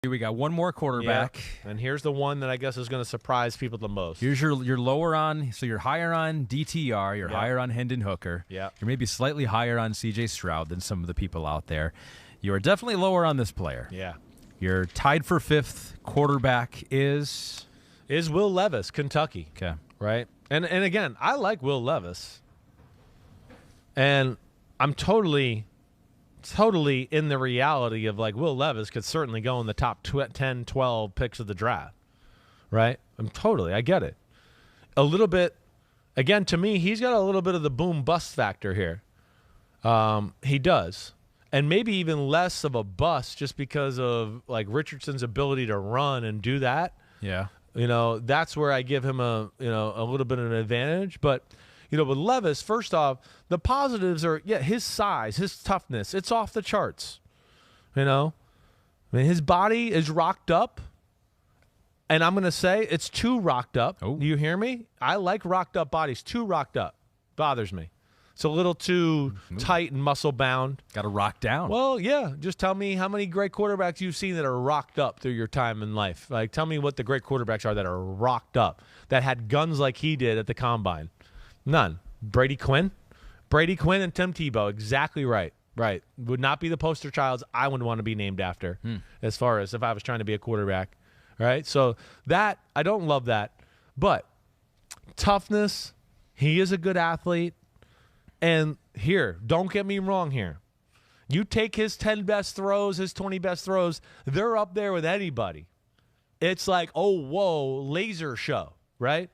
We got one more quarterback. Yeah. And here's the one that I guess is going to surprise people the most. Here's your lower on, so you're higher on DTR, you're higher on Hendon Hooker. Yeah. You're maybe slightly higher on CJ Stroud than some of the people out there. You are definitely lower on this player. Yeah. You're tied for fifth. Quarterback is Will Levis, Kentucky. Okay. Right? And again, I like Will Levis. And I'm totally in the reality of, like, Will Levis could certainly go in the top 10, 12 picks of the draft, right? I get it. A little bit, again, to me, he's got a little bit of the boom-bust factor here. He does. And maybe even less of a bust just because of, like, Richardson's ability to run and do that. Yeah. That's where I give him a little bit of an advantage. But with Levis, first off, the positives are, his size, his toughness, it's off the charts. His body is rocked up, and I'm going to say it's too rocked up. Oh. Do you hear me? I like rocked up bodies. Too rocked up bothers me. It's a little too tight and muscle-bound. Got to rock down. Well, yeah. Just tell me how many great quarterbacks you've seen that are rocked up through your time in life. Like, tell me what the great quarterbacks are that are rocked up, that had guns like he did at the Combine. None. Brady Quinn and Tim Tebow. Exactly right. Right. Would not be the poster childs I would want to be named after as far as if I was trying to be a quarterback. Right? So that, I don't love that. But toughness, he is a good athlete. And here, don't get me wrong here. You take his 10 best throws, his 20 best throws, they're up there with anybody. It's like, oh, whoa, laser show, right?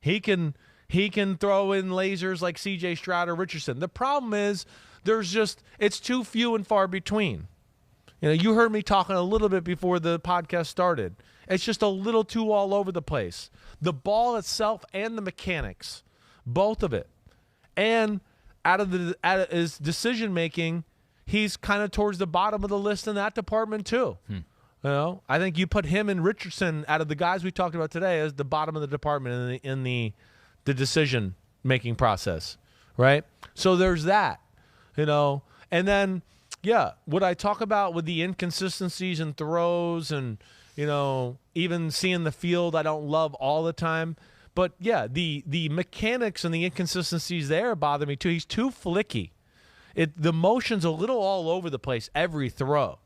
He can throw in lasers like C.J. Stroud or Richardson. The problem is it's too few and far between. You heard me talking a little bit before the podcast started. It's just a little too all over the place. The ball itself and the mechanics, both of it. And out of his decision-making, he's kind of towards the bottom of the list in that department too. I think you put him and Richardson out of the guys we talked about today as the bottom of the department in the decision-making process, right? So there's that, And then, what I talk about with the inconsistencies and throws and, even seeing the field I don't love all the time. But, the mechanics and the inconsistencies there bother me too. He's too flicky. The motion's a little all over the place every throw.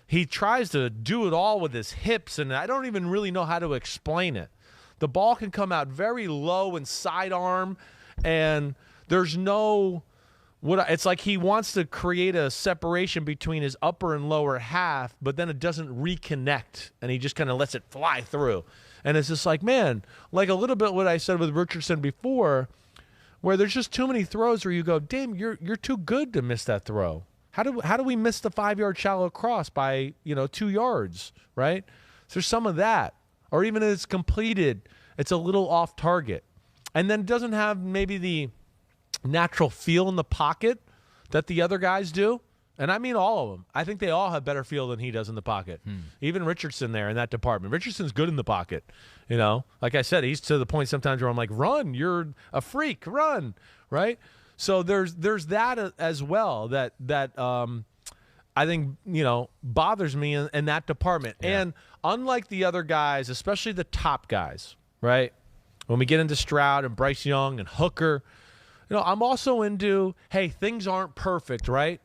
He tries to do it all with his hips, and I don't even really know how to explain it. The ball can come out very low and sidearm, and there's it's like he wants to create a separation between his upper and lower half, but then it doesn't reconnect, and he just kind of lets it fly through. And it's just like, man, like a little bit what I said with Richardson before, where there's just too many throws where you go, damn, you're too good to miss that throw. How do we miss the 5-yard shallow cross by 2 yards, right? So there's some of that. Or even if it's completed, it's a little off target. And then it doesn't have maybe the natural feel in the pocket that the other guys do. And I mean all of them. I think they all have better feel than he does in the pocket. Even Richardson there in that department. Richardson's good in the pocket. Like I said, he's to the point sometimes where I'm like, run, you're a freak, run, right? So there's that as well that I think, bothers me in that department. Yeah. And unlike the other guys, especially the top guys, right? When we get into Stroud and Bryce Young and Hooker, I'm also into, hey, things aren't perfect, right?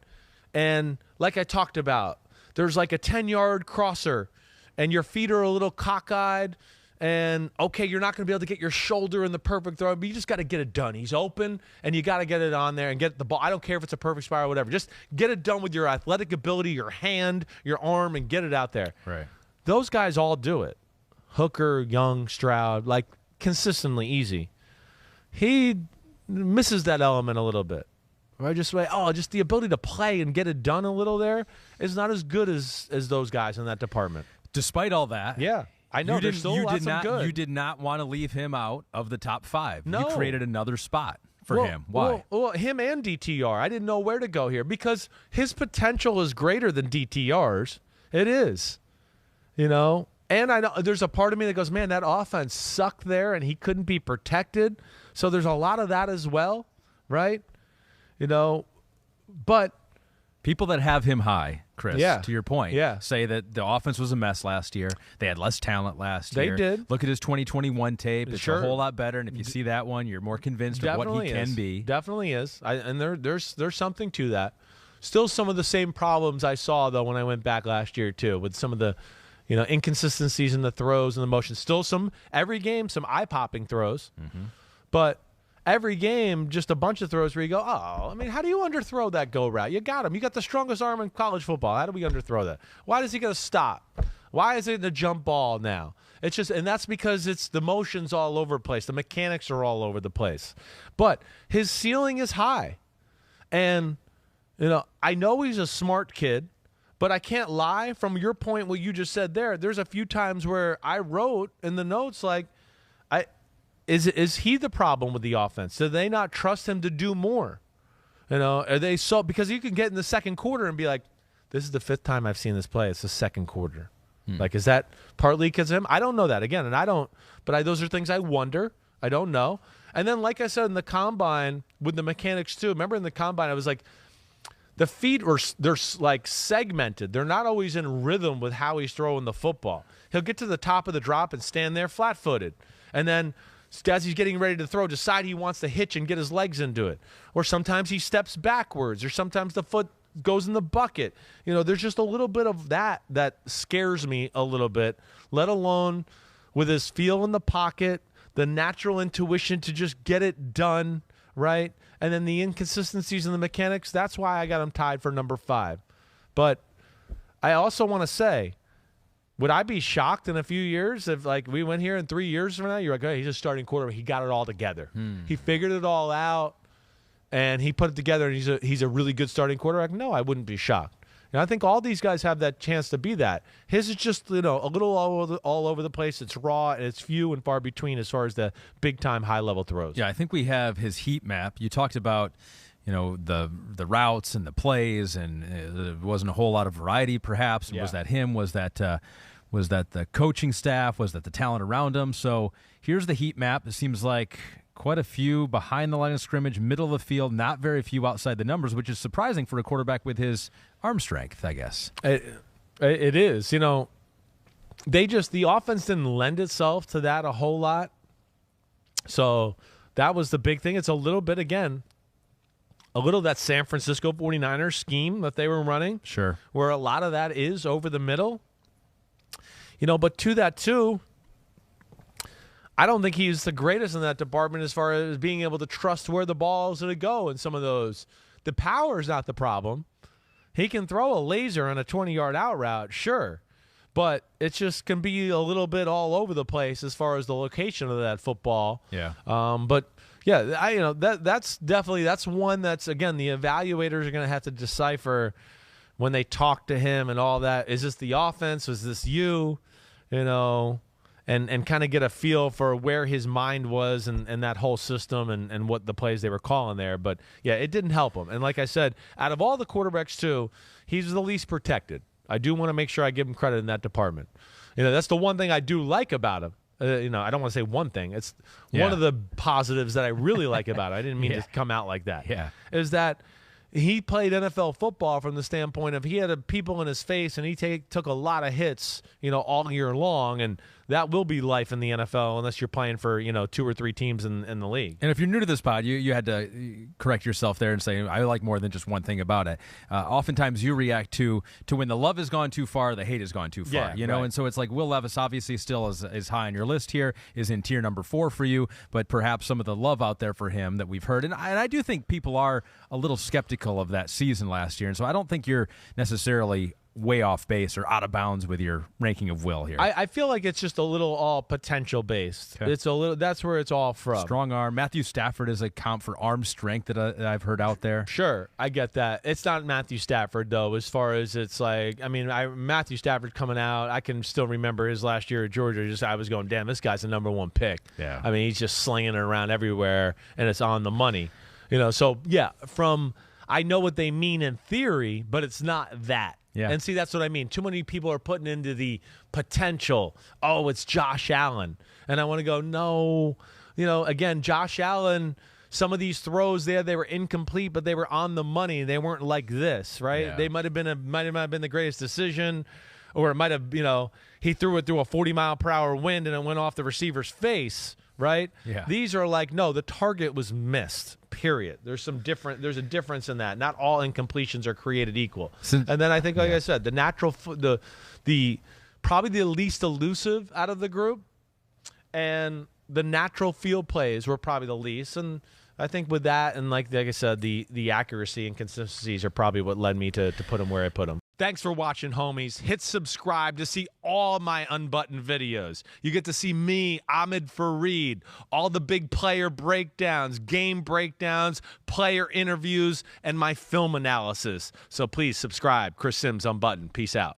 And like I talked about, there's like a 10-yard crosser and your feet are a little cockeyed and, okay, you're not going to be able to get your shoulder in the perfect throw, but you just got to get it done. He's open and you got to get it on there and get the ball. I don't care if it's a perfect spot or whatever. Just get it done with your athletic ability, your hand, your arm, and get it out there. Right. Those guys all do it. Hooker, Young, Stroud, like consistently easy. He misses that element a little bit. Right? Just the ability to play and get it done a little there is not as good as those guys in that department. Despite all that, yeah, I know there's still lots of good. You did not want to leave him out of the top 5. No. You created another spot for him. Why? Well, him and DTR. I didn't know where to go here because his potential is greater than DTR's. It is, And I know there's a part of me that goes, man, that offense sucked there, and he couldn't be protected. So there's a lot of that as well, right? But People that have him high, Chris, to your point, say that the offense was a mess last year. They had less talent last year. They did. Look at his 2021 tape. It's a whole lot better, and if you see that one, you're more convinced of what he can be. Definitely is. And there's something to that. Still some of the same problems I saw, though, when I went back last year, too, with some of the inconsistencies in the throws and the motions. Still every game, some eye-popping throws. Mm-hmm. But every game, just a bunch of throws where you go, oh, I mean, how do you underthrow that go route? You got him. You got the strongest arm in college football. How do we underthrow that? Why does he got to stop? Why is it a jump ball now? It's just, and that's because it's the motions all over the place. The mechanics are all over the place. But his ceiling is high. And, I know he's a smart kid, but I can't lie. From your point, what you just said there's a few times where I wrote in the notes, like, Is he the problem with the offense? Do they not trust him to do more? Are they so, because you can get in the second quarter and be like, this is the 5th time I've seen this play. It's the second quarter. Like, is that partly because of him? I don't know that. Again, and I don't, but those are things I wonder. I don't know. And then, like I said, in the combine with the mechanics too, remember in the combine, I was like, the feet they're like segmented. They're not always in rhythm with how he's throwing the football. He'll get to the top of the drop and stand there flat-footed. And then as he's getting ready to throw, decide he wants to hitch and get his legs into it. Or sometimes he steps backwards, or sometimes the foot goes in the bucket. There's just a little bit of that scares me a little bit, let alone with his feel in the pocket, the natural intuition to just get it done, right? And then the inconsistencies in the mechanics. That's why I got him tied for number 5. But I also want to say, would I be shocked in a few years if, like, we went here in 3 years from now, you're like, hey, he's a starting quarterback. He got it all together. He figured it all out, and he put it together, and he's a really good starting quarterback? No, I wouldn't be shocked. And I think all these guys have that chance to be that. His is just, a little all over the place. It's raw, and it's few and far between as far as the big-time, high-level throws. Yeah, I think we have his heat map. You talked about the routes and the plays, and there wasn't a whole lot of variety, perhaps. Yeah. Was that him? Was that the coaching staff? Was that the talent around him? So here's the heat map. It seems like quite a few behind the line of scrimmage, middle of the field, not very few outside the numbers, which is surprising for a quarterback with his arm strength, I guess. It is. The offense didn't lend itself to that a whole lot. So that was the big thing. It's a little bit, again, that San Francisco 49ers scheme that they were running. Sure. Where a lot of that is over the middle. But to that, too, I don't think he's the greatest in that department as far as being able to trust where the ball is going to go in some of those. The power is not the problem. He can throw a laser on a 20-yard out route, sure. But it just can be a little bit all over the place as far as the location of that football. Yeah. But yeah, that's one that's, again, the evaluators are going to have to decipher when they talk to him and all that. Is this the offense? Was this you? And kind of get a feel for where his mind was and that whole system and what the plays they were calling there. But, yeah, it didn't help him. And like I said, out of all the quarterbacks, too, he's the least protected. I do want to make sure I give him credit in that department. That's the one thing I do like about him. I don't want to say one thing. It's one of the positives that I really like about it. I didn't mean to come out like that. Yeah. Is that he played NFL football from the standpoint of he had people in his face and he took a lot of hits, all year long, and that will be life in the NFL unless you're playing for 2 or 3 teams in the league. And if you're new to this pod, you had to correct yourself there and say I like more than just one thing about it. Oftentimes you react to when the love has gone too far, the hate has gone too far. Right. And so it's like Will Levis obviously still is high on your list here, is in tier number 4 for you, but perhaps some of the love out there for him that we've heard, and I do think people are a little skeptical of that season last year, and so I don't think you're necessarily way off base or out of bounds with your ranking of Will here. I feel like it's just a little all potential based. Okay. It's a little. That's where it's all from. Strong arm. Matthew Stafford is a comp for arm strength that I've heard out there. Sure, I get that. It's not Matthew Stafford though. As far as it's like, Matthew Stafford coming out. I can still remember his last year at Georgia. I was going, damn, this guy's the number 1 pick. Yeah. He's just slinging it around everywhere, and it's on the money. So yeah, I know what they mean in theory, but it's not that. Yeah. And see, that's what I mean. Too many people are putting into the potential. Oh, it's Josh Allen. And I want to go, no. Again, Josh Allen some of these throws there, they were incomplete, but they were on the money. They weren't like this, right? Yeah. They might have been the greatest decision, or it might have, he threw it through a 40-mile-per-hour wind and it went off the receiver's face, right? Yeah. These are like, no, the target was missed, period. There's a difference in that. Not all incompletions are created equal. And then I think, like I said, the natural, the probably the least elusive out of the group, and the natural field plays were probably the least. And I think with that, and like I said, the accuracy and consistencies are probably what led me to put them where I put them. Thanks for watching, homies. Hit subscribe to see all my Unbuttoned videos. You get to see me, Ahmed Fareed, all the big player breakdowns, game breakdowns, player interviews, and my film analysis. So please subscribe. Chris Simms Unbuttoned. Peace out.